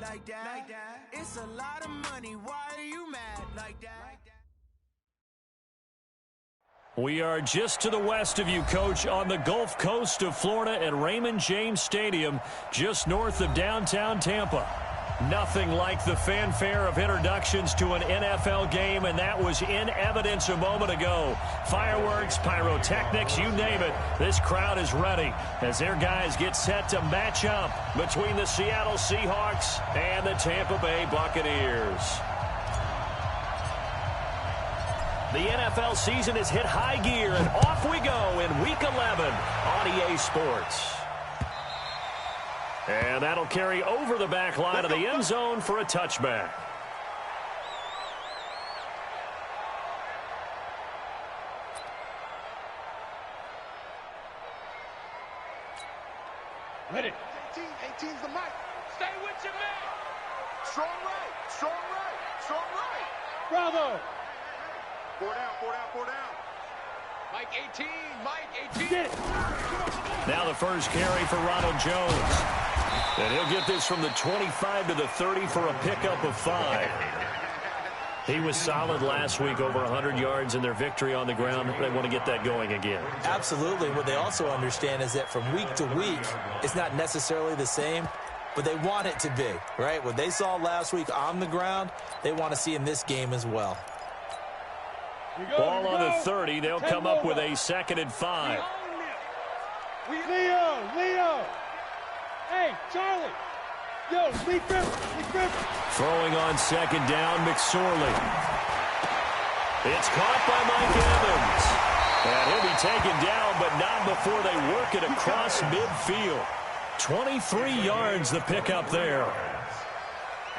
like that? It's a lot of money. Why are you mad like that? We are just to the west of you, Coach, on the Gulf Coast of Florida at Raymond James Stadium, just north of downtown Tampa. Nothing like the fanfare of introductions to an NFL game, and that was in evidence a moment ago. Fireworks, pyrotechnics, you name it. This crowd is ready as their guys get set to match up between the Seattle Seahawks and the Tampa Bay Buccaneers. The NFL season has hit high gear, and off we go in Week 11 on EA Sports. And that'll carry over the back line of the end zone for a touchback. Ready. 18's the mic. Stay with your man. Strong right, strong right, strong right. Bravo. 4 down, 4 down, 4 down. Mike 18, Mike 18. Get it. Now the first carry for Ronald Jones. And he'll get this from the 25 to the 30 for a pickup of 5. He was solid last week, over 100 yards in their victory on the ground. They want to get that going again. Absolutely. What they also understand is that from week to week, it's not necessarily the same, but they want it to be, right? What they saw last week on the ground, they want to see in this game as well. Ball on the 30. They'll come up with a 2nd and 5. Leo. Hey, Charlie. Yo, Lee Griffin. Throwing on 2nd down, McSorley. It's caught by Mike Evans. And he'll be taken down, but not before they work it across midfield. 23 yards the pickup there.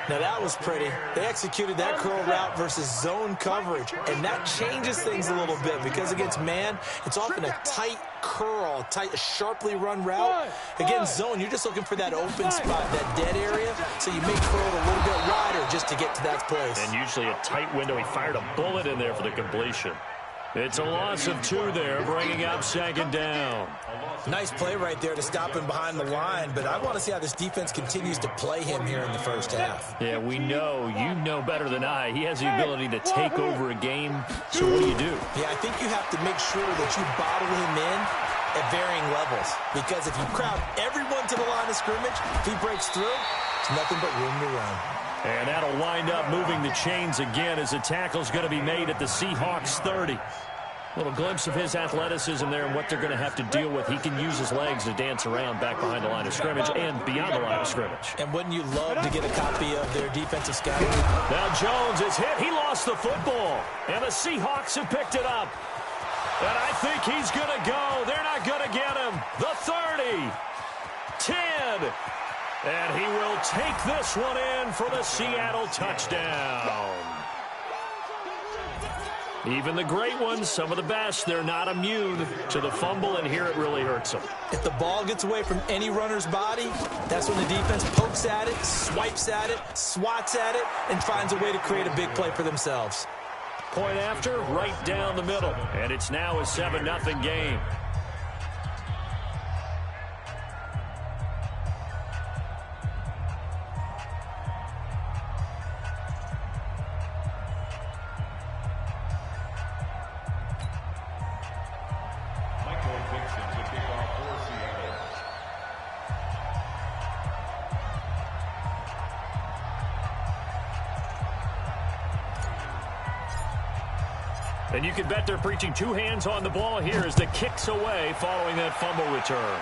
Now, that was pretty. They executed that curl route versus zone coverage, and that changes things a little bit because against man, it's often a tight curl, a sharply run route. Against zone, you're just looking for that open spot, that dead area, so you may curl it a little bit wider just to get to that place. And usually a tight window. He fired a bullet in there for the completion. It's a loss of 2 there, bringing up 2nd down. Nice play right there to stop him behind the line, but I want to see how this defense continues to play him here in the first half. Yeah, we know. You know better than I. He has the ability to take over a game, so what do? Yeah, I think you have to make sure that you bottle him in at varying levels, because if you crowd everyone to the line of scrimmage, if he breaks through, it's nothing but room to run. And that'll wind up moving the chains again as the tackle's going to be made at the Seahawks 30. A little glimpse of his athleticism there and what they're going to have to deal with. He can use his legs to dance around back behind the line of scrimmage and beyond the line of scrimmage. And wouldn't you love to get a copy of their defensive scouting? Now Jones is hit. He lost the football. And the Seahawks have picked it up. And I think he's going to go. They're not going to get him. The 30. 10. And he will take this one in for the Seattle touchdown. Even the great ones, some of the best, they're not immune to the fumble, and here it really hurts them. If the ball gets away from any runner's body, that's when the defense pokes at it, swipes at it, swats at it, and finds a way to create a big play for themselves. Point after, right down the middle, and it's now a 7-0 game. And you can bet they're preaching 2 hands on the ball here as the kick's away following that fumble return.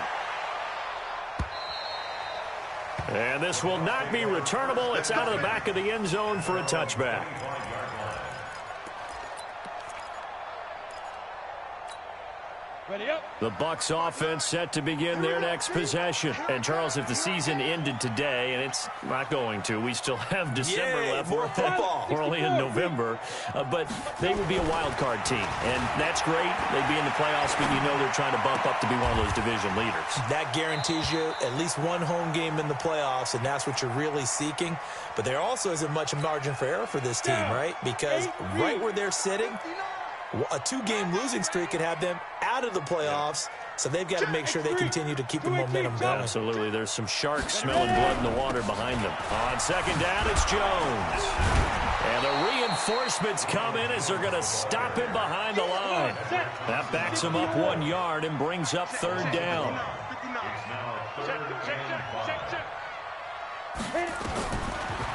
And this will not be returnable. It's out of the back of the end zone for a touchback. Ready up. The Bucs offense set to begin their next possession. And, Charles, if the season ended today, and it's not going to, we still have December left. More football. We're only in November. But they would be a wild card team. And that's great. They'd be in the playoffs, but you know they're trying to bump up to be one of those division leaders. That guarantees you at least one home game in the playoffs, and that's what you're really seeking. But there also isn't much margin for error for this team, right? Because right where they're sitting, A 2-game losing streak could have them out of the playoffs, so they've got to make sure they continue to keep the momentum going. Absolutely. There's some sharks smelling blood in the water behind them. On second down, it's Jones. And the reinforcements come in as they're going to stop him behind the line. That backs him up 1 yard and brings up third down.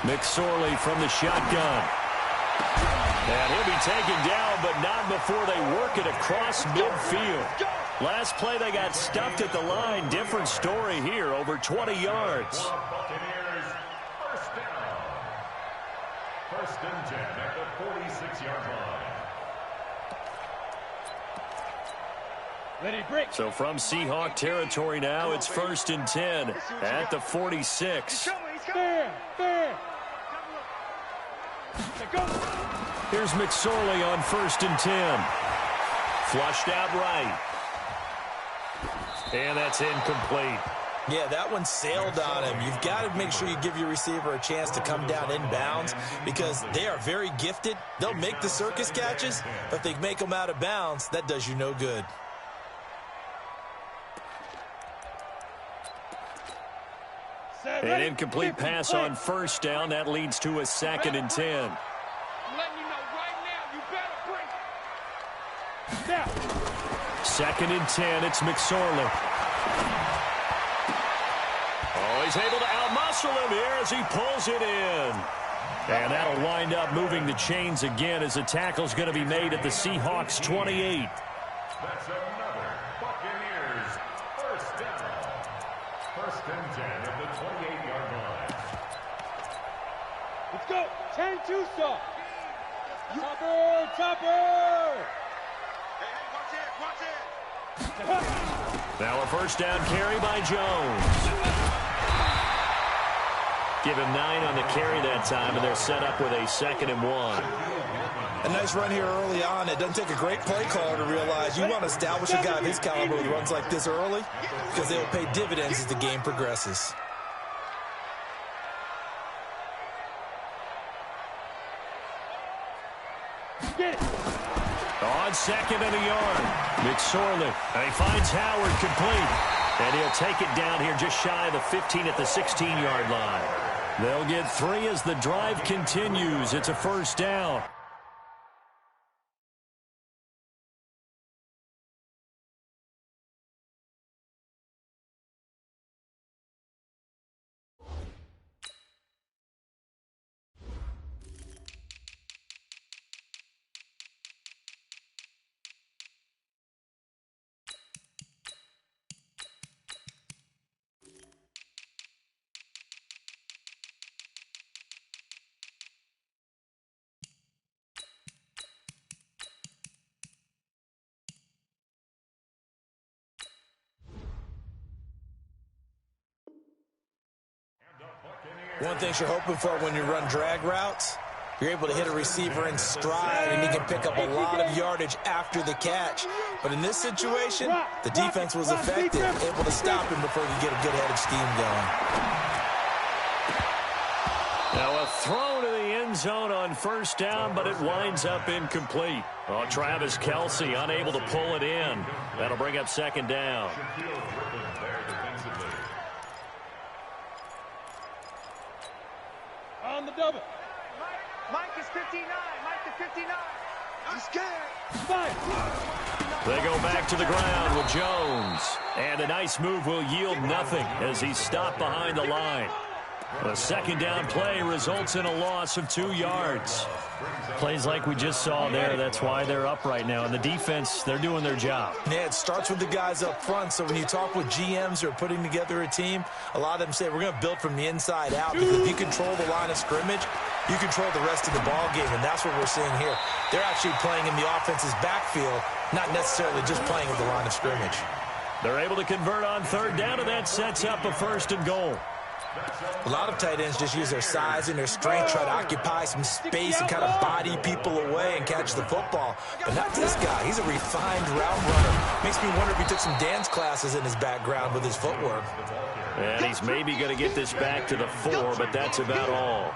McSorley from the shotgun. And he'll be taken down, but not before they work it across midfield. Last play, they got stuffed at the line. Different story here, over 20 yards. First and 10 at the 46-yard line. So from Seahawk territory now, it's first and 10 at the 46. Here's McSorley on first and 10. Flushed out right. And that's incomplete. Yeah, that one sailed on him. You've got to make sure you give your receiver a chance to come down inbounds because they are very gifted. They'll make the circus catches, but if they make them out of bounds, that does you no good. An incomplete pass on first down. That leads to a second and 10. I'm letting you know right now, you better bring. Second and 10, it's McSorley. Oh, he's able to outmuscle him here as he pulls it in. And that'll wind up moving the chains again as the tackle's going to be made at the Seahawks 28. That's another Buccaneers first down. First and 10 at the 28-yard line. Let's go. 10-2 stop. Chopper. Hey, watch it. Now a first down carry by Jones. Give him 9 on the carry that time, and they're set up with a 2nd and 1. A nice run here early on. It doesn't take a great play caller to realize you want to establish a guy of his caliber with runs like this early because they will pay dividends as the game progresses. On second and a yard, McSorley. And he finds Howard complete. And he'll take it down here just shy of the 15 at the 16-yard line. They'll get 3 as the drive continues. It's a first down. One thing you're hoping for when you run drag routes, you're able to hit a receiver in stride, and he can pick up a lot of yardage after the catch. But in this situation, the defense was effective, able to stop him before he could get a good-headed scheme going. Now a throw to the end zone on first down, but it winds up incomplete. Oh, Travis Kelce unable to pull it in. That'll bring up 2nd down. On the double. Mike is 59. Mike is 59. I'm scared. 5. They go back to the ground with Jones. And a nice move will yield nothing as he's stopped behind the line. A 2nd down play results in a loss of 2 yards. Plays like we just saw there. That's why they're up right now. And the defense, they're doing their job. Yeah, it starts with the guys up front. So when you talk with GMs who are putting together a team, a lot of them say we're going to build from the inside out. Because if you control the line of scrimmage, you control the rest of the ball game. And that's what we're seeing here. They're actually playing in the offense's backfield, not necessarily just playing at the line of scrimmage. They're able to convert on 3rd down, and that sets up a 1st and goal. A lot of tight ends just use their size and their strength, try to occupy some space and kind of body people away and catch the football. But not this guy. He's a refined route runner. Makes me wonder if he took some dance classes in his background with his footwork. And he's maybe going to get this back to the 4, but that's about all.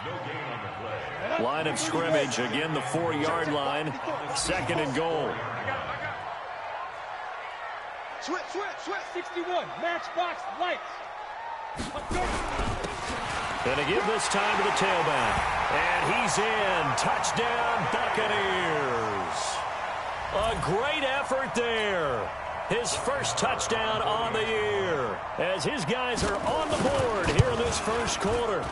No gain on the play. Line of scrimmage, again the 4-yard line. 2nd and goal. Switch. 61, matchbox lights. Gonna give this time to the tailback. And he's in. Touchdown, Buccaneers. A great effort there. His first touchdown on the year as his guys are on the board here in this first quarter.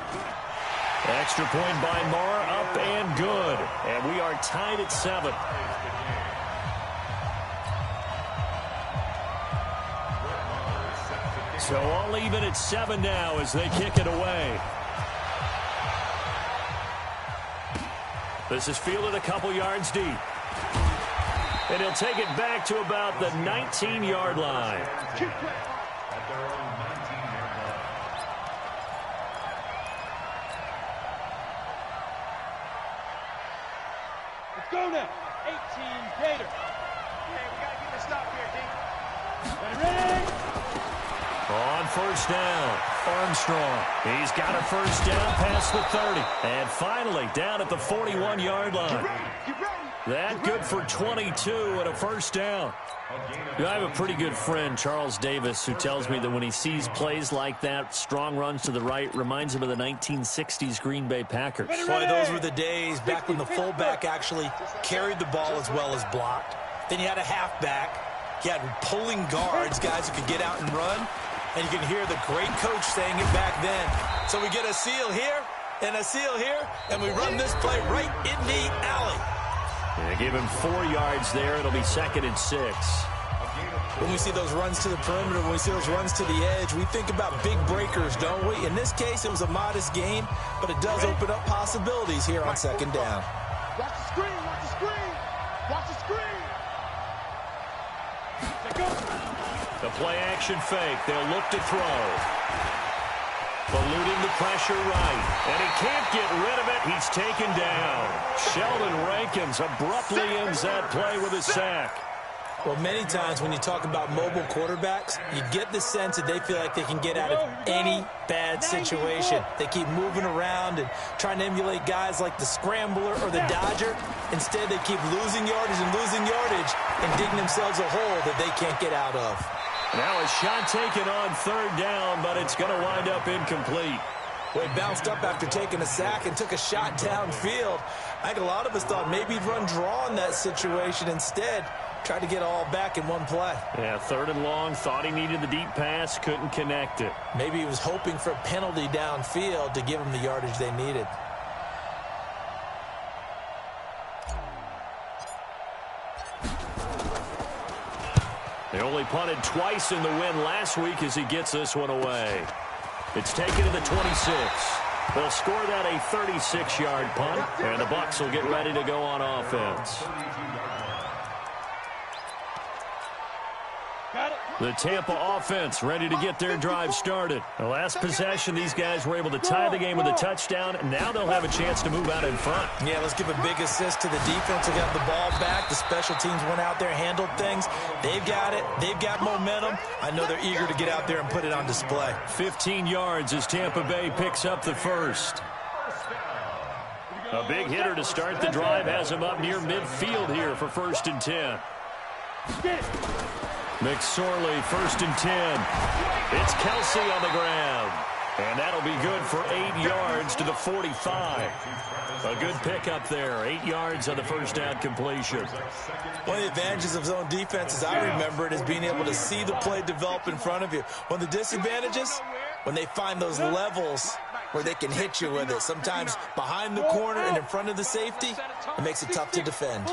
Extra point by Marr, up and good. And we are tied at 7. So all even at 7 now as they kick it away. This is fielded a couple yards deep. And he'll take it back to about the 19-yard line. At their own 19-yard line. Let's go now. 18 Gator. Hey, we got to get a stop here, King. Ready? On first down, Armstrong. He's got a first down past the 30. And finally, down at the 41-yard line. That good for 22 and a first down. I have a pretty good friend, Charles Davis, who tells me that when he sees plays like that, strong runs to the right, reminds him of the 1960s Green Bay Packers. Boy, those were the days back when the fullback actually carried the ball as well as blocked. Then you had a halfback. You had pulling guards, guys who could get out and run. And you can hear the great coach saying it back then. So we get a seal here and a seal here, and we run this play right in the alley. Yeah, give him 4 yards there. It'll be 2nd and 6. When we see those runs to the perimeter, when we see those runs to the edge, we think about big breakers, don't we? In this case, it was a modest gain, but it does open up possibilities here on 2nd down. Watch the screen, watch the screen. Watch the screen. The play-action fake. They'll look to throw. Eluding the pressure right. And he can't get rid of it. He's taken down. Sheldon Rankins abruptly ends that play with a sack. Well, many times when you talk about mobile quarterbacks, you get the sense that they feel like they can get out of any bad situation. They keep moving around and trying to emulate guys like the Scrambler or the Dodger. Instead, they keep losing yardage and digging themselves a hole that they can't get out of. Now a shot taken on 3rd down, but it's going to wind up incomplete. Well, he bounced up after taking a sack and took a shot downfield. I think a lot of us thought maybe he'd run draw in that situation. Instead, tried to get it all back in one play. Yeah, 3rd and long, thought he needed the deep pass, couldn't connect it. Maybe he was hoping for a penalty downfield to give him the yardage they needed. They only punted twice in the win last week as he gets this one away. It's taken to the 26. They'll score that a 36-yard punt, and the Bucs will get ready to go on offense. The Tampa offense ready to get their drive started. The last possession, these guys were able to tie the game with a touchdown, and now they'll have a chance to move out in front. Yeah, let's give a big assist to the defense who got the ball back. The special teams went out there, handled things. They've got it. They've got momentum. I know they're eager to get out there and put it on display. 15 yards as Tampa Bay picks up the first. A big hitter to start the drive has him up near midfield here for 1st and 10. McSorley, 1st and 10. It's Kelsey on the ground. And that'll be good for 8 yards to the 45. A good pickup there. 8 yards on the first down completion. One of the advantages of zone defense, as I remember it, is being able to see the play develop in front of you. One of the disadvantages, when they find those levels where they can hit you with it. Sometimes behind the corner and in front of the safety, it makes it tough to defend.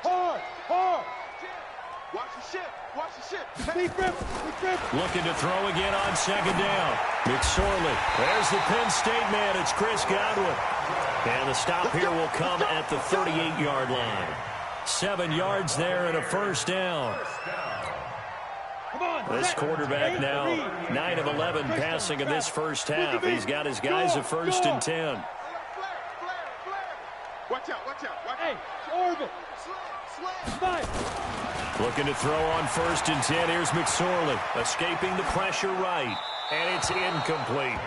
Hard. Watch the ship. Watch the ship. Big grip. Looking to throw again on 2nd down. McSorley. There's the Penn State man. It's Chris Godwin. And the stop here will come at the 38-yard line. 7 yards there and a first down. This quarterback now 9 of 11 passing in this first half. He's got his guys at 1st and 10. Watch out. Hey, orbit. Looking to throw on 1st and 10. Here's McSorley. Escaping the pressure right. And it's incomplete.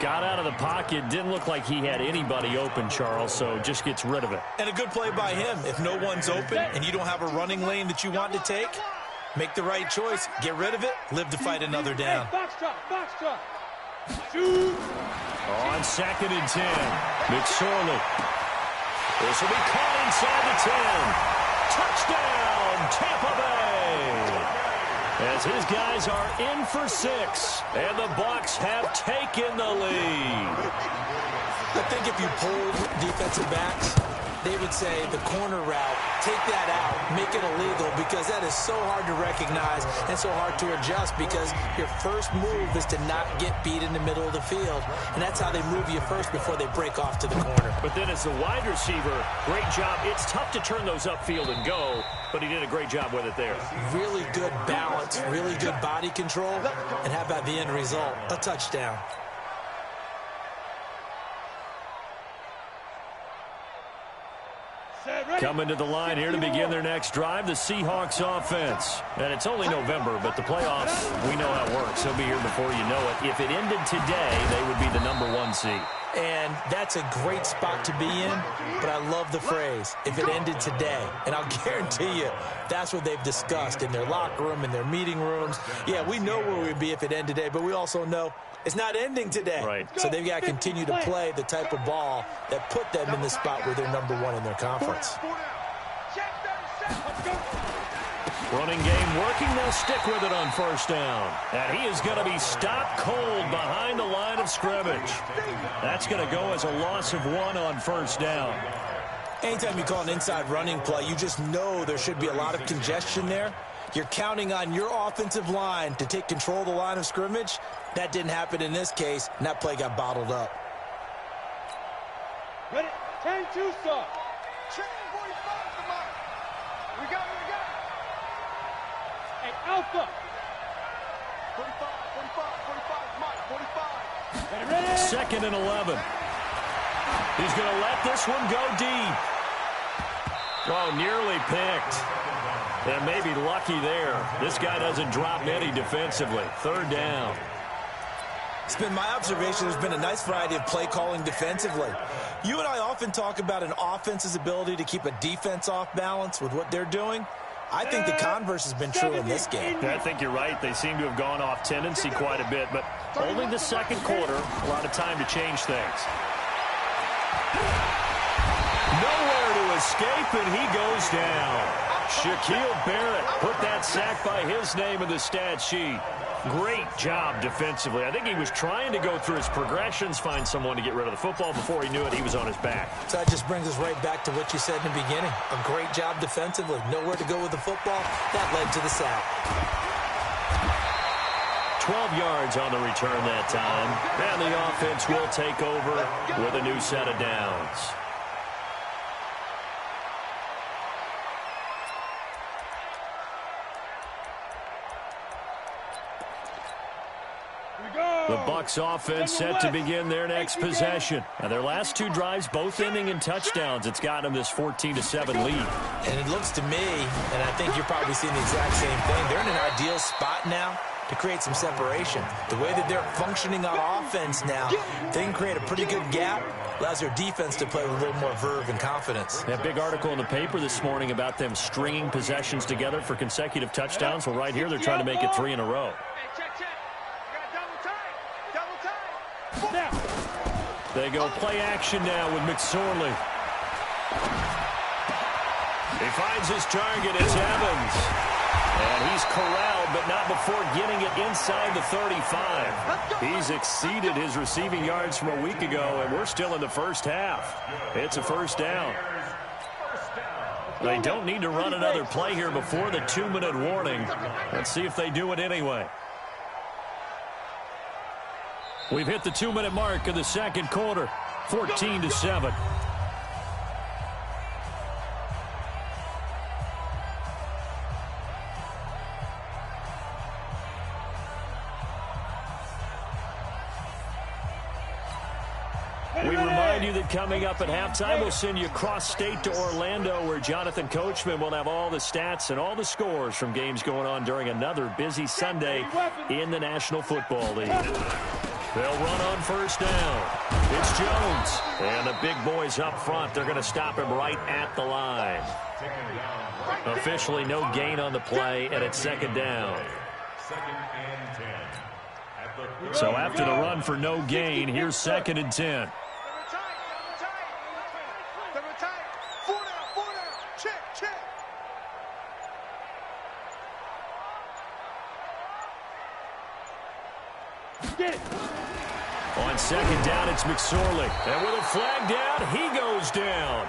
Got out of the pocket. Didn't look like he had anybody open, Charles, so just gets rid of it. And a good play by him. If no one's open and you don't have a running lane that you want to take, make the right choice. Get rid of it. Live to fight another down. On 2nd and 10. McSorley. This will be caught inside the 10. Touchdown, Tampa Bay. As his guys are in for 6, and the Bucs have taken the lead. I think if you polled defensive backs, they would say the corner route, take that out, make it illegal, because that is so hard to recognize and so hard to adjust, because your first move is to not get beat in the middle of the field, and that's how they move you first before they break off to the corner. But then as the wide receiver, great job. It's tough to turn those upfield and go, but he did a great job with it there. Really good balance, really good body control, and how about the end result? A touchdown. Coming to the line here to begin their next drive, the Seahawks offense. And it's only November, but the playoffs, we know how it works. They'll be here before you know it. If it ended today, they would be the #1 seed. And that's a great spot to be in, but I love the phrase, if it ended today. And I'll guarantee you, that's what they've discussed in their locker room, in their meeting rooms. Yeah, we know where we'd be if it ended today, but we also know it's not ending today. Right. So they've got to continue to play the type of ball that put them in the spot where they're #1 in their conference. Running game working. They'll stick with it on 1st down. And he is going to be stopped cold behind the line of scrimmage. That's going to go as a loss of 1 on 1st down. Anytime you call an inside running play, you just know there should be a lot of congestion there. You're counting on your offensive line to take control of the line of scrimmage. That didn't happen in this case, and that play got bottled up. Ready? 10-2, sir. Chain 45, come on. We got it. Hey, Alpha. 45, Mike, 45. Ready? 2nd and 11. He's going to let this one go deep. Oh, nearly picked. And maybe lucky there. This guy doesn't drop any defensively. 3rd down. It's been my observation there's been a nice variety of play calling defensively. You and I often talk about an offense's ability to keep a defense off balance with what they're doing. I think the converse has been true in this game. I think you're right. They seem to have gone off tendency quite a bit, but only the 2nd quarter, a lot of time to change things. Nowhere to escape, and he goes down. Shaquille Barrett put that sack by his name in the stat sheet. Great job defensively. I think he was trying to go through his progressions, find someone to get rid of the football. Before he knew it, he was on his back. So that just brings us right back to what you said in the beginning. A great job defensively. Nowhere to go with the football. That led to the sack. 12 yards on the return that time. And the offense will take over with a new set of downs. The Bucs offense set to begin their next possession. And their last 2 drives both ending in touchdowns. It's got them this 14-7 lead. And it looks to me, and I think you're probably seeing the exact same thing, they're in an ideal spot now to create some separation. The way that they're functioning on offense now, they can create a pretty good gap. Allows their defense to play with a little more verve and confidence. That big article in the paper this morning about them stringing possessions together for consecutive touchdowns. Well, right here, they're trying to make it 3 in a row. They go play action now with McSorley. He finds his target. It's Evans. And he's corralled, but not before getting it inside the 35. He's exceeded his receiving yards from a week ago, and we're still in the 1st half. It's a 1st down. They don't need to run another play here before the 2-minute warning. Let's see if they do it anyway. We've hit the 2-minute mark of the 2nd quarter, 14-7. We remind you that coming up at halftime, we'll send you cross-state to Orlando, where Jonathan Coachman will have all the stats and all the scores from games going on during another busy Sunday in the National Football League. They'll run on first down. It's Jones. And the big boys up front, they're going to stop him right at the line. Officially no gain on the play, and it's second down. So after the run for no gain, here's 2nd and 10. On second down, it's McSorley. And with a flag down, he goes down.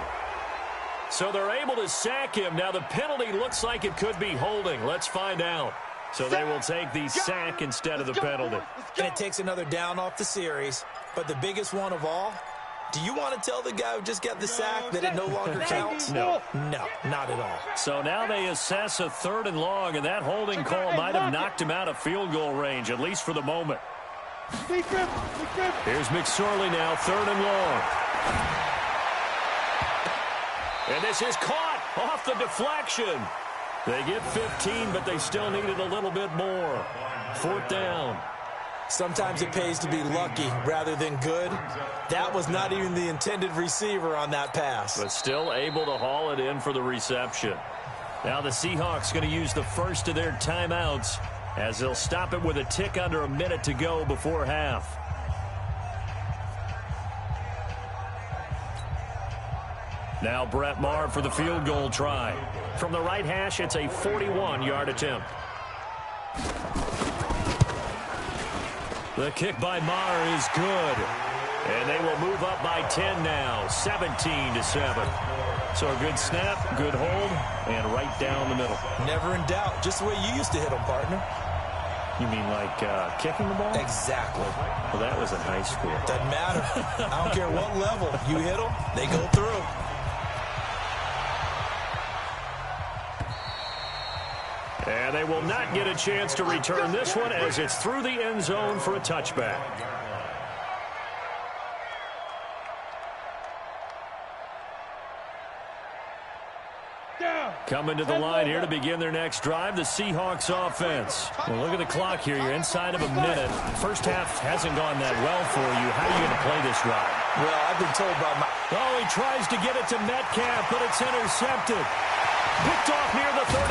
So they're able to sack him. Now the penalty looks like it could be holding. Let's find out. So they will take the sack instead of the penalty. And it takes another down off the series. But the biggest one of all, do you want to tell the guy who just got the sack that it no longer counts? No. No, not at all. So now they assess a 3rd and long, and that holding call might have knocked him out of field goal range, at least for the moment. Here's McSorley now, 3rd and long. And this is caught off the deflection. They get 15, but they still needed a little bit more. 4th down. Sometimes it pays to be lucky rather than good. That was not even the intended receiver on that pass. But still able to haul it in for the reception. Now the Seahawks going to use the first of their timeouts as they'll stop it with a tick under a minute to go before half. Now Brett Maher for the field goal try. From the right hash, it's a 41-yard attempt. The kick by Maher is good. And they will move up by 10 now, 17-7. So a good snap, good hold, and right down the middle. Never in doubt. Just the way you used to hit them, partner. You mean like kicking the ball? Exactly. Well, that was in high school. Doesn't matter. I don't care what level. You hit them, they go through. And they will not get a chance to return this one as it's through the end zone for a touchback. Coming to the line here to begin their next drive, the Seahawks offense. Well, look at the clock here. You're inside of a minute. First half hasn't gone that well for you. How are you going to play this drive? Well, I've been told by my... Oh, he tries to get it to Metcalf, but it's intercepted. Picked off near the 34.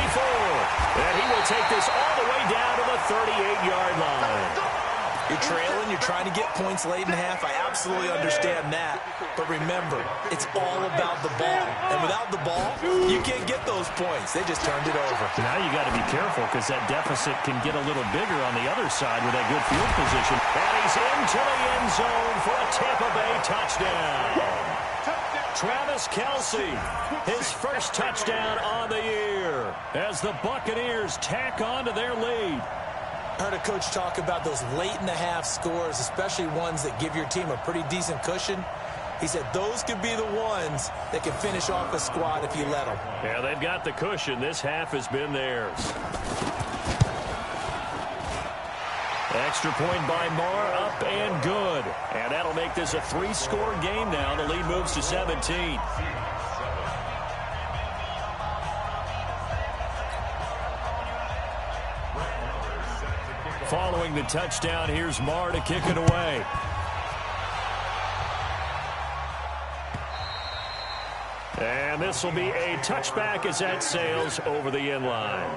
And he will take this all the way down to the 38-yard line. You're trailing, you're trying to get points late in half. I absolutely understand that. But remember, it's all about the ball. And without the ball, you can't get those points. They just turned it over. Now you got to be careful because that deficit can get a little bigger on the other side with that good field position. And he's into the end zone for a Tampa Bay touchdown. Travis Kelce, his first touchdown on the year as the Buccaneers tack on to their lead. I heard a coach talk about those late-in-the-half scores, especially ones that give your team a pretty decent cushion. He said those could be the ones that can finish off a squad if you let them. Yeah, they've got the cushion. This half has been theirs. Extra point by Maher, up and good. And that'll make this a 3-score game now. The lead moves to 17. Following the touchdown, here's Maher to kick it away. And this will be a touchback as that sails over the end line.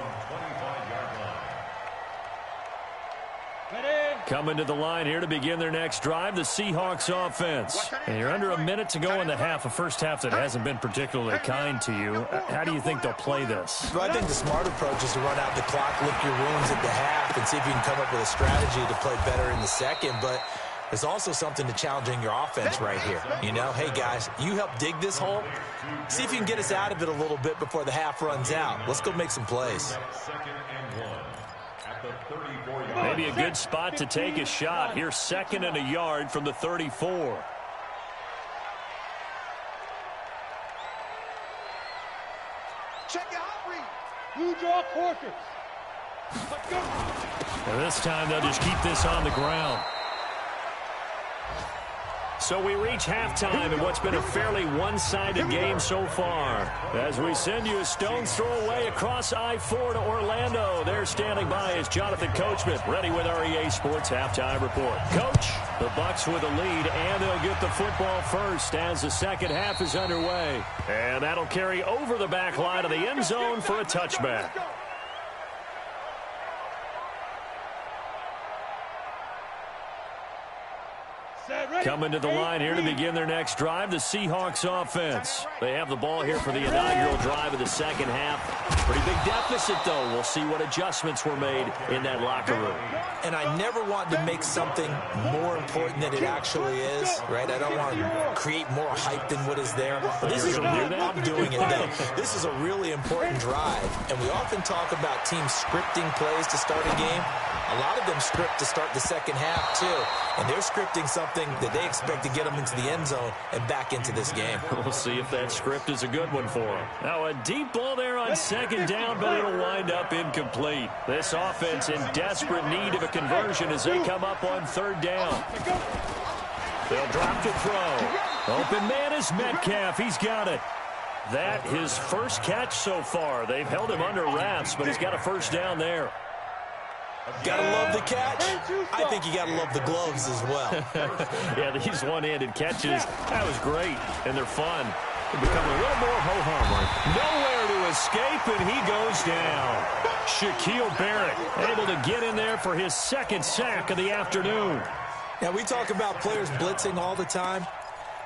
Coming to the line here to begin their next drive, the Seahawks offense. And you're under a minute to go in the half, a first half that hasn't been particularly kind to you. How do you think they'll play this? Well, I think the smart approach is to run out the clock, lick your wounds at the half, and see if you can come up with a strategy to play better in the second. But there's also something to challenging your offense right here. You know, hey, guys, you help dig this hole. See if you can get us out of it a little bit before the half runs out. Let's go make some plays. Maybe a good spot to take a shot. Here's 2nd and a yard from the 34. Check your hot read. You draw quarters. Let's go. And this time they'll just keep this on the ground. So we reach halftime in what's been a fairly one-sided game so far. As we send you a stone's throw away across I-4 to Orlando. There standing by is Jonathan Coachman, ready with our EA Sports Halftime Report. Coach, the Bucs with a lead, and they'll get the football first as the second half is underway. And that'll carry over the back line of the end zone for a touchback. Coming to the line here to begin their next drive, the Seahawks offense. They have the ball here for the inaugural drive of the second half. Pretty big deficit, though. We'll see what adjustments were made in that locker room. And I never want to make something more important than it actually is, right? I don't want to create more hype than what is there. But this is I'm doing it, though. This is a really important drive. And we often talk about teams scripting plays to start a game. A lot of them script to start the second half, too. And they're scripting something that they expect to get them into the end zone and back into this game. We'll see if that script is a good one for them. Now a deep ball there on second down, but it'll wind up incomplete. This offense in desperate need of a conversion as they come up on third down. They'll drop to throw. Open man is Metcalf. He's got it. That his first catch so far. They've held him under wraps, but he's got a first down there. Gotta love the catch. I think you gotta love the gloves as well. Yeah, these one-handed catches, that was great, and they're fun. They become a little more ho-hum. Nowhere to escape, and he goes down. Shaquille Barrett able to get in there for his second sack of the afternoon. Now, we talk about players blitzing all the time.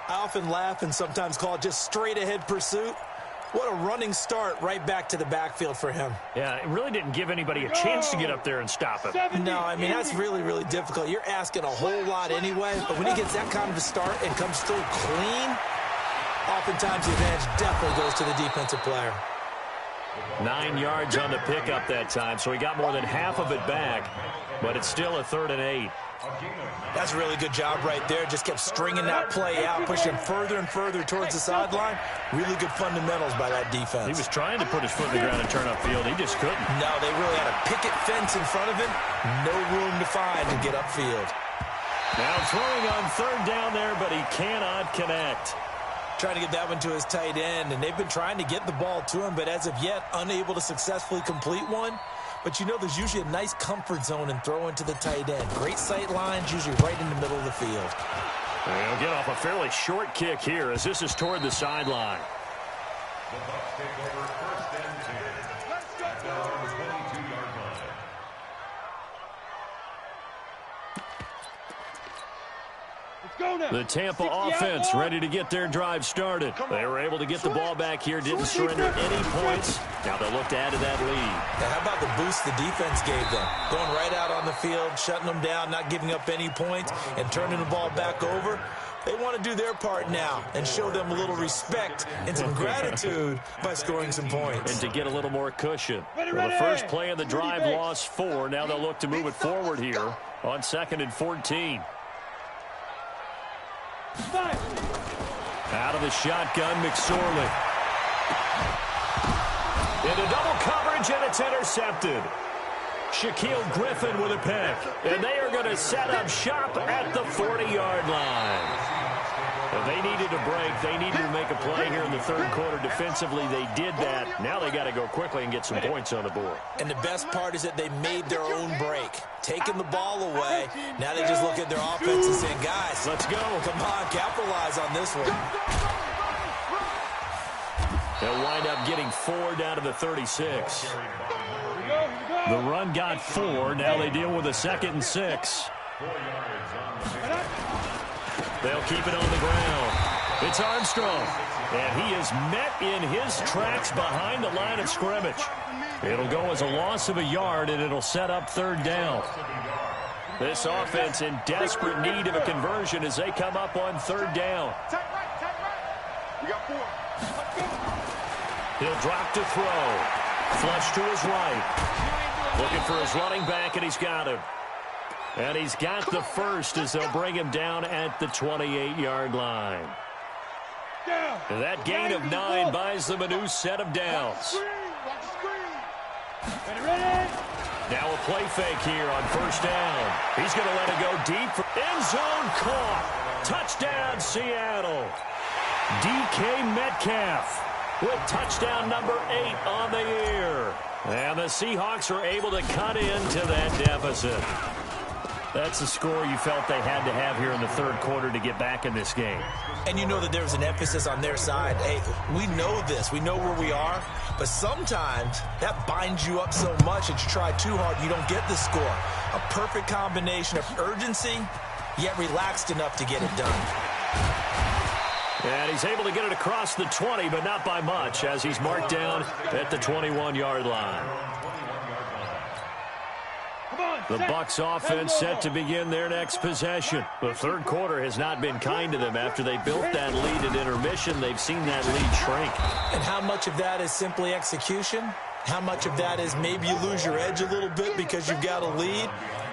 I often laugh and sometimes call it just straight-ahead pursuit. What a running start right back to the backfield for him. Yeah, it really didn't give anybody a chance to get up there and stop him. No, I mean, that's really, really difficult. You're asking a whole lot anyway, but when he gets that kind of a start and comes through clean, oftentimes the advantage definitely goes to the defensive player. 9 yards on the pickup that time, so he got more than half of it back, but it's still a 3rd and 8. That's a really good job right there. Just kept stringing that play out, pushing further and further towards the sideline. Really good fundamentals by that defense. He was trying to put his foot in the ground and turn upfield. He just couldn't. No, they really had a picket fence in front of him. No room to find to get upfield. Now throwing on third down there, but he cannot connect. Trying to get that one to his tight end, and they've been trying to get the ball to him, but as of yet, unable to successfully complete one. But you know there's usually a nice comfort zone and throw into the tight end. Great sight lines, usually right in the middle of the field. They'll get off a fairly short kick here as this is toward the sideline. The Bucs take over 1st and 10. At their own 22-yard line. The Tampa offense ready to get their drive started. They were able to get the ball back here, didn't surrender any points. Now they'll look to add to that lead. Now, how about the boost the defense gave them? Going right out on the field, shutting them down, not giving up any points, and turning the ball back over. They want to do their part now and show them a little respect and some gratitude by scoring some points. And to get a little more cushion. Well, the first play of the drive lost 4. Now they'll look to move it forward here on 2nd and 14. Out of the shotgun, McSorley. Into double coverage, and it's intercepted. Shaquille Griffin with a pick. And they are going to set up shop at the 40-yard line. If they needed a break, they needed to make a play here in the 3rd quarter. Defensively, they did that. Now they got to go quickly and get some points on the board. And the best part is that they made their own break. Taking the ball away. Now they just look at their offense and saying, guys, let's go. Come on, capitalize on this one. They'll wind up getting 4 down to the 36. The run got 4. Now they deal with a 2nd and 6. They'll keep it on the ground. It's Armstrong. And he is met in his tracks behind the line of scrimmage. It'll go as a loss of a yard, and it'll set up 3rd down. This offense in desperate need of a conversion as they come up on 3rd down. We got 4. He'll drop to throw. Flush to his right. Looking for his running back, and he's got him. And he's got the first as they'll bring him down at the 28-yard line. And that gain of 9 buys them a new set of downs. Now a play fake here on 1st down. He's going to let it go deep. End zone caught. Touchdown, Seattle. DK Metcalf with touchdown number 8 on the year. And the Seahawks are able to cut into that deficit. That's the score you felt they had to have here in the third quarter to get back in this game. And you know that there was an emphasis on their side. Hey, we know this. We know where we are. But sometimes that binds you up so much that you try too hard, you don't get the score. A perfect combination of urgency, yet relaxed enough to get it done. And he's able to get it across the 20, but not by much, as he's marked down at the 21-yard line. The Bucs offense set to begin their next possession. The third quarter has not been kind to them. After they built that lead at intermission, they've seen that lead shrink. And how much of that is simply execution? How much of that is maybe you lose your edge a little bit because you've got a lead?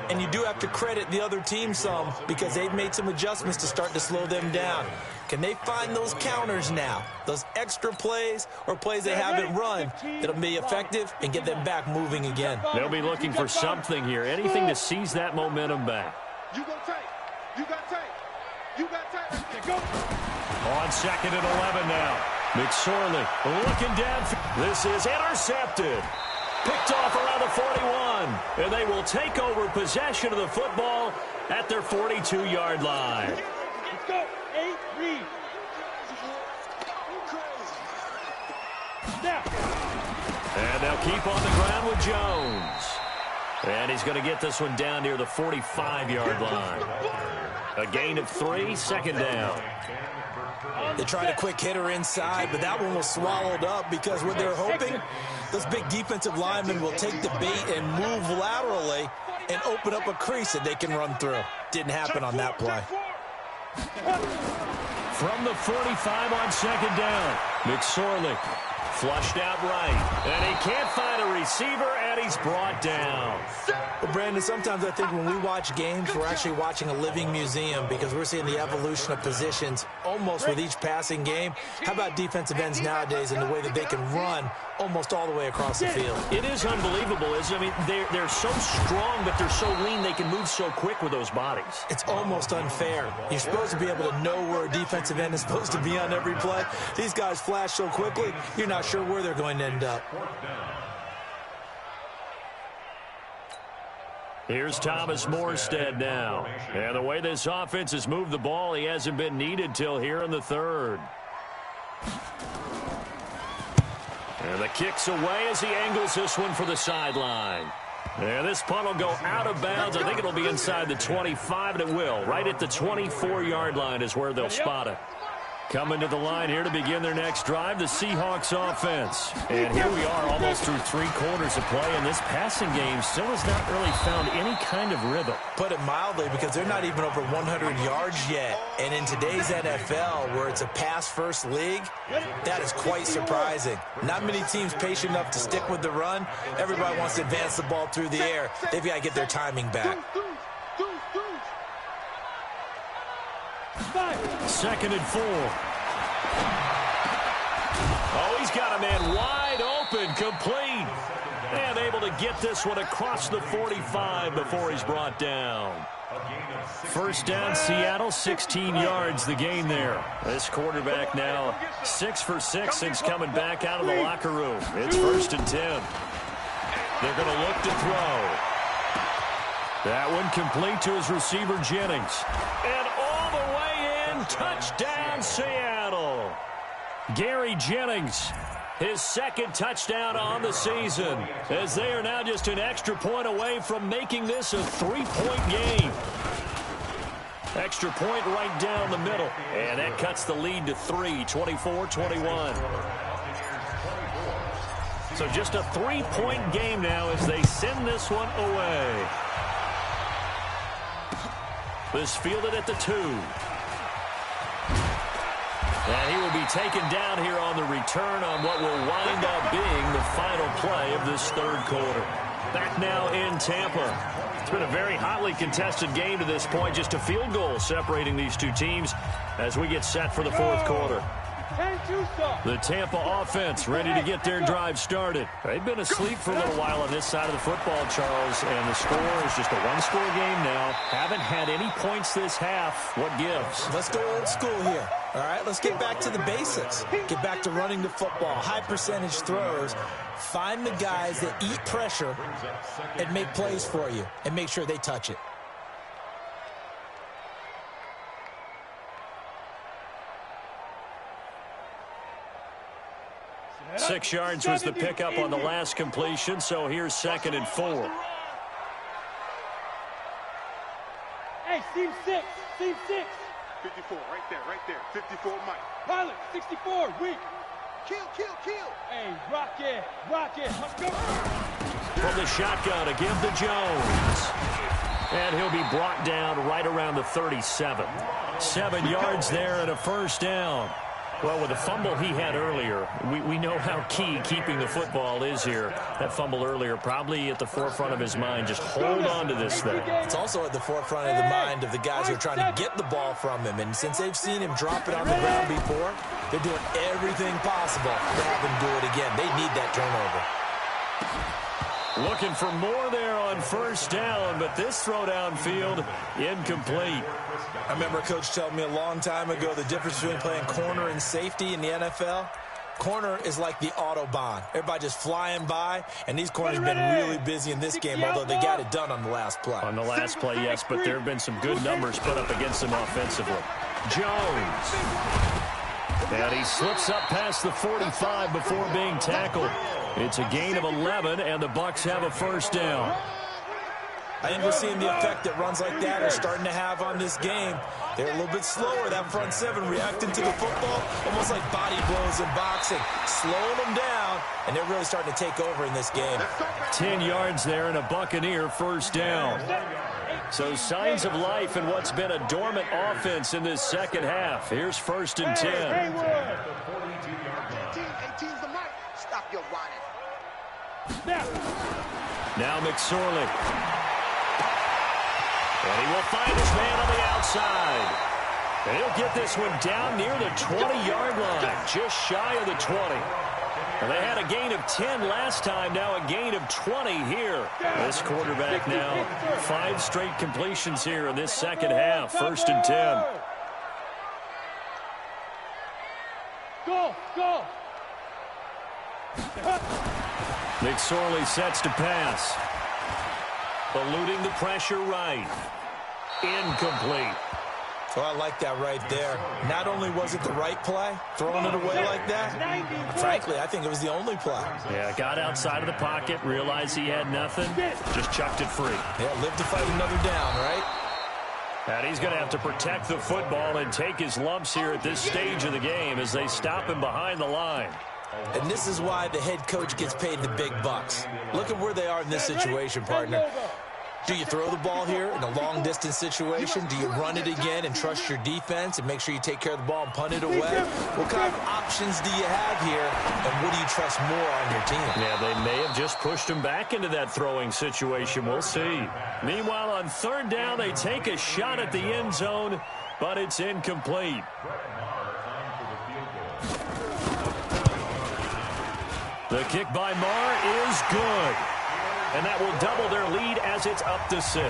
And you do have to credit the other team some because they've made some adjustments to start to slow them down. Can they find those counters now, those extra plays or plays they haven't run that'll be effective and get them back moving again? They'll be looking for something here, anything to seize that momentum back. You got tape. You got tape. You got tape. Go. On second and 11 now. McSorley looking down. This is intercepted. Picked off around the 41. And they will take over possession of the football at their 42-yard line. Let's go. 8 read. Snap. And they'll keep on the ground with Jones. And he's going to get this one down near the 45-yard line. A gain of 3, second down. They tried a quick hitter inside, but that one was swallowed up because what they're hoping, those big defensive linemen will take the bait and move laterally and open up a crease that they can run through. Didn't happen on that play. From the 45 on second down, McSorley flushed out right, and he can't find a receiver, and he's brought down. Well, Brandon, sometimes I think when we watch games, we're actually watching a living museum because we're seeing the evolution of positions almost with each passing game. How about defensive ends nowadays and the way that they can run almost all the way across the field? It is unbelievable, isn't it? I mean, they're so strong, but they're so lean, they can move so quick with those bodies. It's almost unfair. You're supposed to be able to know where a defensive end is supposed to be on every play. These guys flash so quickly, you're not sure where they're going to end up. Here's Thomas Morstead now. And the way this offense has moved the ball, he hasn't been needed till here in the third. And the kick's away as he angles this one for the sideline. And this punt will go out of bounds. I think it'll be inside the 25, and it will. Right at the 24-yard line is where they'll spot it. Coming to the line here to begin their next drive, the Seahawks offense. And here we are almost through 3 quarters of play, and this passing game still has not really found any kind of rhythm. Put it mildly, because they're not even over 100 yards yet. And in today's NFL, where it's a pass-first league, that is quite surprising. Not many teams patient enough to stick with the run. Everybody wants to advance the ball through the air. They've got to get their timing back. Second and 4. Oh, he's got a man wide open, complete. And able to get this one across the 45 before he's brought down. First down, Seattle, 16 yards the gain there. This quarterback now 6 for 6 since coming back out of the locker room. It's 1st and 10. They're going to look to throw. That one complete to his receiver, Jennings. And all the way in, touchdown, Seattle. Gary Jennings, his second touchdown on the season, as they are now just an extra point away from making this a 3-point game. Extra point right down the middle, and that cuts the lead to 3, 24-21. So just a 3-point game now as they send this one away. This fielded at the 2. And he will be taken down here on the return on what will wind up being the final play of this third quarter. Back now in Tampa. It's been a very hotly contested game to this point. Just a field goal separating these two teams as we get set for the fourth quarter. The Tampa offense ready to get their drive started. They've been asleep for a little while on this side of the football, Charles, and the score is just a one-score game now. Haven't had any points this half. What gives? Let's go old school here. All right, let's get back to the basics. Get back to running the football, high percentage throws. Find the guys that eat pressure and make plays for you and make sure they touch it. Six yards was the pickup on the last completion, so here's 2nd and 4. Hey, seam 6, seam 6. 54, right there. 54, Mike. Pilot, 64, weak. Kill. Hey, rocket, let's go. From the shotgun to give to Jones. And he'll be brought down right around the 37. 7 yards there and a first down. Well, with the fumble he had earlier, we know how key keeping the football is here. That fumble earlier probably at the forefront of his mind. Just hold on to this thing. It's also at the forefront of the mind of the guys who are trying to get the ball from him. And since they've seen him drop it on the ground before, they're doing everything possible to have him do it again. They need that turnover. Looking for more there on first down, but this throw downfield incomplete. I remember a coach telling me a long time ago the difference between playing corner and safety in the NFL. Corner is like the Autobahn. Everybody just flying by, and these corners have been really busy in this game, although they got it done on the last play. On the last play, yes, but there have been some good numbers put up against them offensively. Jones. And he slips up past the 45 before being tackled. It's a gain of 11, and the Bucs have a first down. I think we're seeing the effect that runs like that are starting to have on this game. They're a little bit slower, that front seven, reacting to the football, almost like body blows in boxing, slowing them down, and they're really starting to take over in this game. 10 yards there and a Buccaneer first down. So signs of life in what's been a dormant offense in this second half. Here's 1st and 10. 18's the mic. Stop your whining. Now McSorley. And he will find his man on the outside. And he'll get this one down near the 20-yard line, just shy of the 20. And they had a gain of 10 last time, now a gain of 20 here. This quarterback now, 5 straight completions here in this second half, 1st and 10. Go. McSorley sets to pass. Eluding the pressure right. Incomplete. Oh, I like that right there. Not only was it the right play, throwing it away like that, frankly, I think it was the only play. Yeah, got outside of the pocket, realized he had nothing, just chucked it free. Yeah, live to fight another down, right? And he's going to have to protect the football and take his lumps here at this stage of the game as they stop him behind the line. And this is why the head coach gets paid the big bucks. Look at where they are in this situation, partner. Do you throw the ball here in a long-distance situation? Do you run it again and trust your defense and make sure you take care of the ball and punt it away? What kind of options do you have here, and what do you trust more on your team? Yeah, they may have just pushed him back into that throwing situation. We'll see. Meanwhile, on 3rd down, they take a shot at the end zone, but it's incomplete. The kick by Marr is good. And that will double their lead as it's up to 6.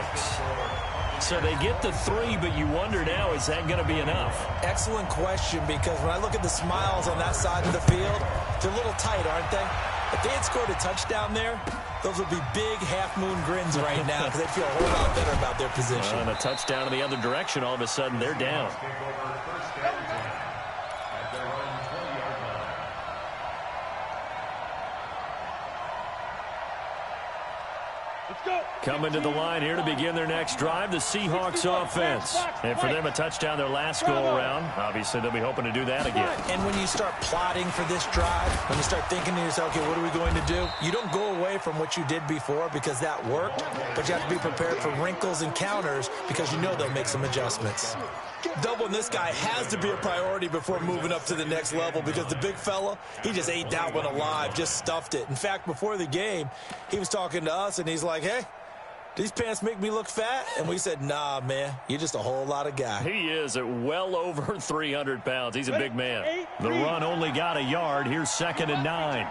So they get the 3, but you wonder now, is that going to be enough? Excellent question, because when I look at the smiles on that side of the field, they're a little tight, aren't they? If they had scored a touchdown there, those would be big half-moon grins right now because they feel a whole lot better about their position. And a touchdown in the other direction, all of a sudden they're down. Coming to the line here to begin their next drive, the Seahawks offense. And for them, a touchdown their last go-around. Obviously, they'll be hoping to do that again. And when you start plotting for this drive, when you start thinking to yourself, okay, what are we going to do? You don't go away from what you did before because that worked, but you have to be prepared for wrinkles and counters because you know they'll make some adjustments. Doubling this guy has to be a priority before moving up to the next level because the big fella, he just ate that one alive, just stuffed it. In fact, before the game, he was talking to us, and he's like, hey, these pants make me look fat? And we said, nah, man, you're just a whole lot of guy. He is at well over 300 pounds. He's a big man. The run only got a yard. Here's 2nd and 9.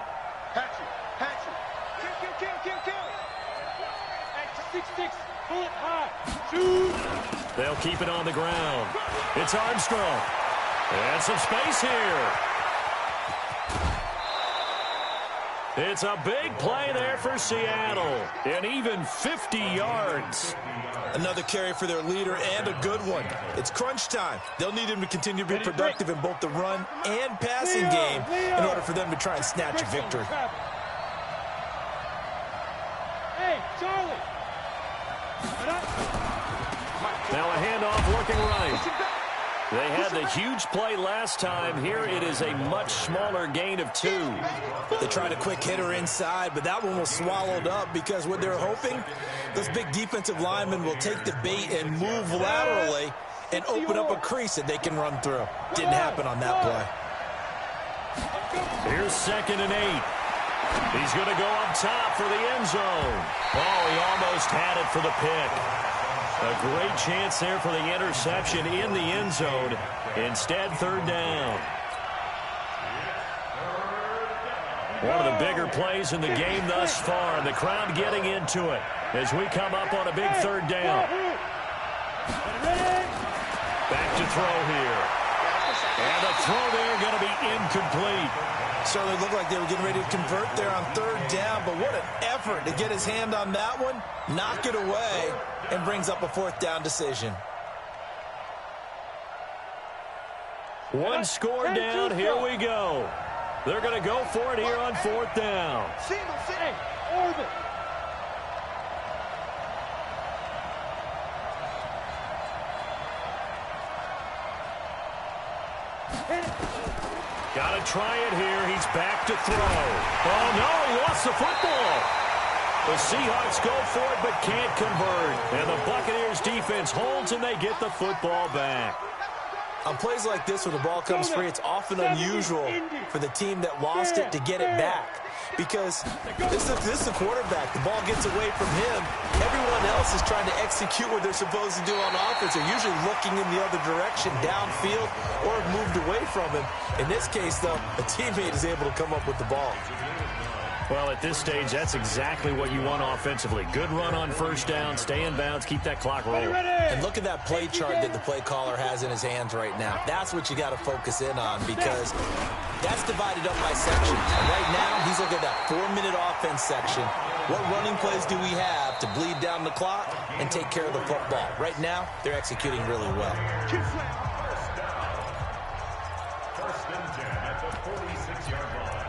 Hatchet. Kill. 6-6, pull it high. Shoot. They'll keep it on the ground. It's Armstrong. And some space here. It's a big play there for Seattle. And even 50 yards. Another carry for their leader and a good one. It's crunch time. They'll need him to continue to be productive in both the run and passing game in order for them to try and snatch a victory. Hey, Charlie. Now a handoff looking right. They had the huge play last time. Here it is a much smaller gain of 2. They tried a quick hitter inside, but that one was swallowed up because what they're hoping, those big defensive linemen will take the bait and move laterally and open up a crease that they can run through. Didn't happen on that play. Here's 2nd and 8. He's going to go up top for the end zone. Oh, he almost had it for the pick. A great chance there for the interception in the end zone. Instead, 3rd down. One of the bigger plays in the game thus far, and the crowd getting into it as we come up on a big 3rd down. Back to throw here. And the throw there going to be incomplete. Certainly looked like they were getting ready to convert there on 3rd down, but what an effort to get his hand on that one, knock it away, and brings up a 4th down decision. One score down, here we go. They're going to go for it here on 4th down. Hey, orbit. Got to try it here. He's back to throw. Oh, no, he lost the football. The Seahawks go for it but can't convert. And the Buccaneers defense holds and they get the football back. On plays like this where the ball comes free, it's often unusual for the team that lost it to get it back. Because this is the quarterback. The ball gets away from him. Everyone else is trying to execute what they're supposed to do on offense. They're usually looking in the other direction, downfield, or have moved away from him. In this case, though, a teammate is able to come up with the ball. Well, at this stage, that's exactly what you want offensively. Good run on 1st down, stay in bounds, keep that clock rolling. And look at that play chart that the play caller has in his hands right now. That's what you got to focus in on because that's divided up by sections. And right now, he's looking at that 4-minute offense section. What running plays do we have to bleed down the clock and take care of the football? Right now, they're executing really well. First and 10 at the 46-yard line.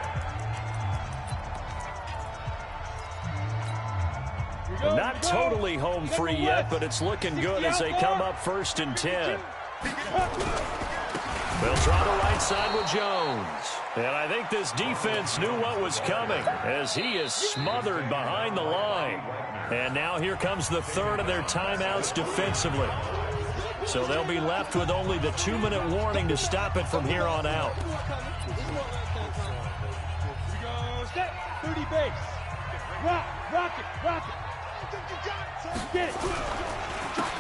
Not totally home free yet, but it's looking good as they come up 1st and 10. They'll try the right side with Jones. And I think this defense knew what was coming as he is smothered behind the line. And now here comes the 3rd of their timeouts defensively. So they'll be left with only the 2-minute warning to stop it from here on out. 30 base. Rock it. Get it.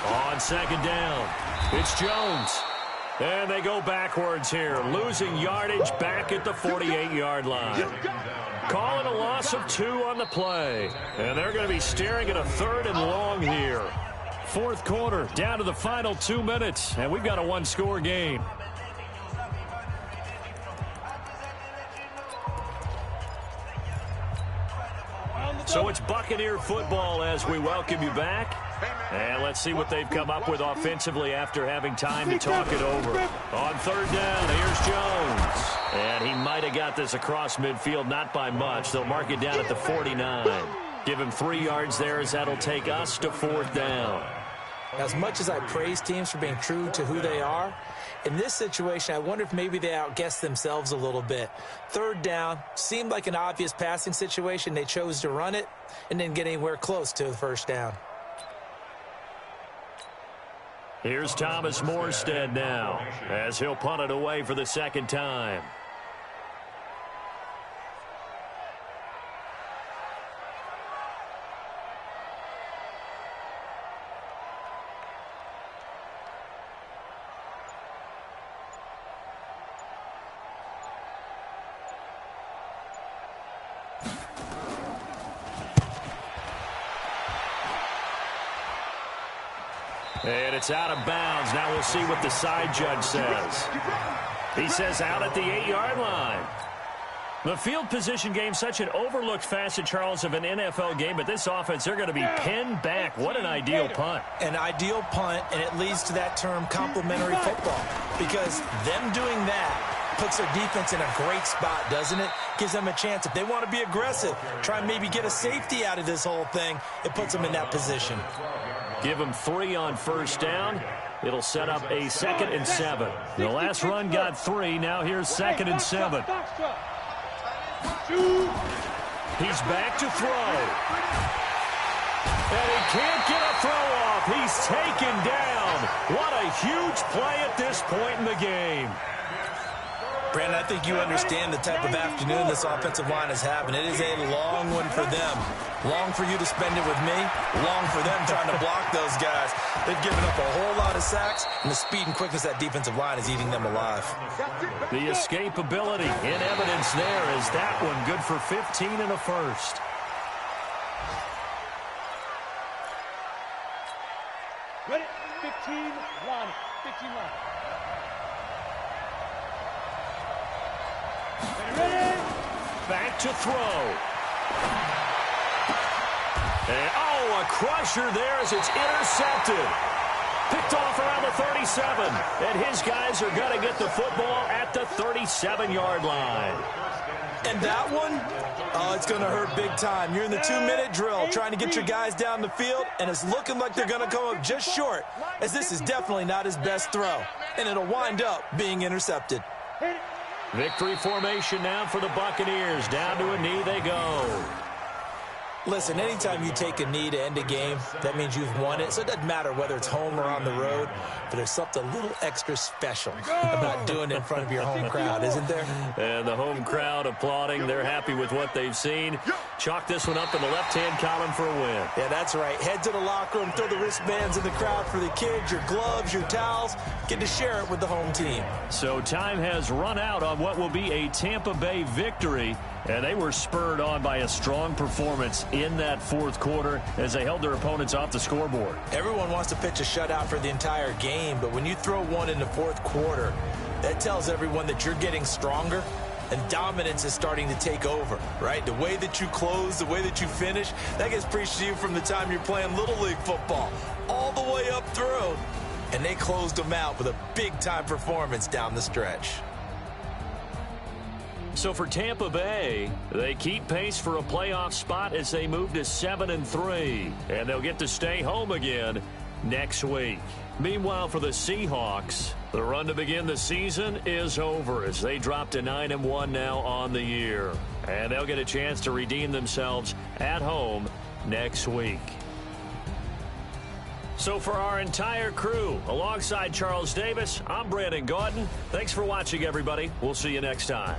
On 2nd down, it's Jones. And they go backwards here, losing yardage back at the 48-yard line. Calling a loss of 2 on the play. And they're going to be staring at a 3rd and long here. 4th quarter, down to the final 2 minutes, and we've got a 1-score game. So it's Buccaneer football as we welcome you back. And let's see what they've come up with offensively after having time to talk it over. On 3rd down, here's Jones. And he might have got this across midfield, not by much. They'll mark it down at the 49. Give him 3 yards there as that'll take us to 4th down. As much as I praise teams for being true to who they are, in this situation, I wonder if maybe they outguessed themselves a little bit. 3rd down seemed like an obvious passing situation. They chose to run it and didn't get anywhere close to the 1st down. Here's Thomas Morstead now as he'll punt it away for the 2nd time. And it's out of bounds. Now we'll see what the side judge says. He says out at the 8-yard line. The field position game, such an overlooked facet, Charles, of an NFL game, but this offense, they're going to be pinned back. What an ideal punt. An ideal punt, and it leads to that term complementary football, because them doing that puts their defense in a great spot, doesn't it? Gives them a chance. If they want to be aggressive, try and maybe get a safety out of this whole thing, it puts them in that position. Give them 3 on first down. It'll set up a 2nd and 7. The last run got 3. Now here's 2nd and 7. He's back to throw. And he can't get a throw off. He's taken down. What a huge play at this point in the game. Brandon, I think you understand the type of afternoon this offensive line is having. It is a long one for them. Long for you to spend it with me. Long for them trying to block those guys. They've given up a whole lot of sacks, and the speed and quickness of that defensive line is eating them alive. The escapability in evidence there is that one good for 15 and a first. Ready? 15 line. 15 line. Ready? Back to throw. And, oh, a crusher there as it's intercepted. Picked off around the 37. And his guys are going to get the football at the 37-yard line. And that one, oh, it's going to hurt big time. You're in the 2-minute drill trying to get your guys down the field, and it's looking like they're going to come up just short, as this is definitely not his best throw. And it'll wind up being intercepted. Victory formation now for the Buccaneers. Down to a knee they go. Listen, anytime you take a knee to end a game, that means you've won it. So it doesn't matter whether it's home or on the road, but there's something a little extra special about doing it in front of your home crowd, isn't there? And the home crowd applauding. They're happy with what they've seen. Chalk this one up in the left-hand column for a win. Yeah, that's right. Head to the locker room, throw the wristbands in the crowd for the kids, your gloves, your towels. Get to share it with the home team. So time has run out on what will be a Tampa Bay victory. And they were spurred on by a strong performance in that fourth quarter as they held their opponents off the scoreboard. Everyone wants to pitch a shutout for the entire game, but when you throw one in the fourth quarter, that tells everyone that you're getting stronger and dominance is starting to take over, right? The way that you close, the way that you finish, that gets preached to you from the time you're playing Little League football all the way up through. And they closed them out with a big-time performance down the stretch. So for Tampa Bay, they keep pace for a playoff spot as they move to 7-3. And they'll get to stay home again next week. Meanwhile, for the Seahawks, the run to begin the season is over as they drop to 9-1 now on the year. And they'll get a chance to redeem themselves at home next week. So for our entire crew, alongside Charles Davis, I'm Brandon Gaudin. Thanks for watching, everybody. We'll see you next time.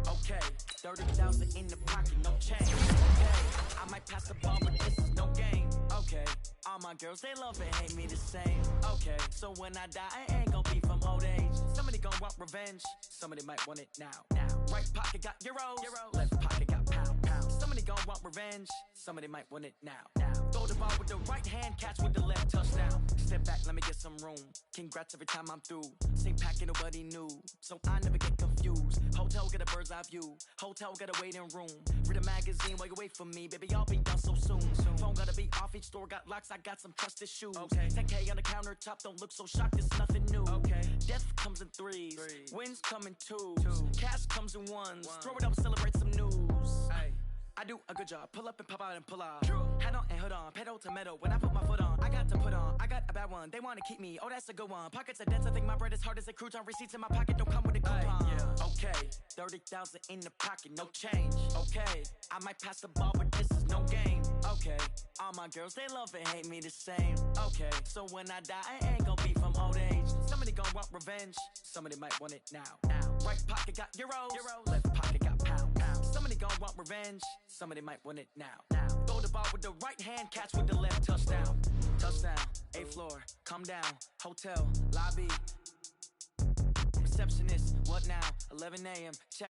Okay, 30,000 in the pocket, no change. Okay, I might pass the ball, but this is no game. Okay, all my girls, they love and hate me the same. Okay, so when I die, I ain't gonna be from old age. Somebody gonna want revenge, somebody might want it now. Right pocket got euros, left pocket got pound. Somebody gonna want revenge, somebody might want it now. Throw the ball with the right hand, catch with the left, touchdown. Step back, let me get some room. Congrats every time I'm through. Same packing, nobody new, so I never get confused. Hotel get a bird's eye view, hotel get a waiting room. Read a magazine while you wait for me, baby, I'll be done so soon. Phone gotta be off, each store got locks, I got some trusted shoes. Okay. 10K on the countertop, don't look so shocked, it's nothing new. Okay. Death comes in threes, wins come in twos, cash comes in ones. Throw it up, celebrate some news. Ay. I do a good job, pull up and pop out and pull off. Hat on and hood on, pedal to metal. When I put my foot on, I got to put on. I got a bad one, they wanna keep me. Oh, that's a good one. Pockets are dense, I think my bread is hard as a crouton. Receipts in my pocket don't come with a coupon. Yeah. Okay, 30,000 in the pocket, no change. Okay, I might pass the ball, but this is no game. Okay, all my girls, they love and hate me the same. Okay, so when I die, I ain't gon' be from old age. Somebody gon' want revenge, somebody might want it now. Right pocket got euros, left pocket got pounds. Somebody gon' want revenge, somebody might want it now. Throw the ball with the right hand, catch with the left, touchdown. Touchdown, 8th floor, come down, hotel, lobby. Receptionist, what now? 11 a.m., check.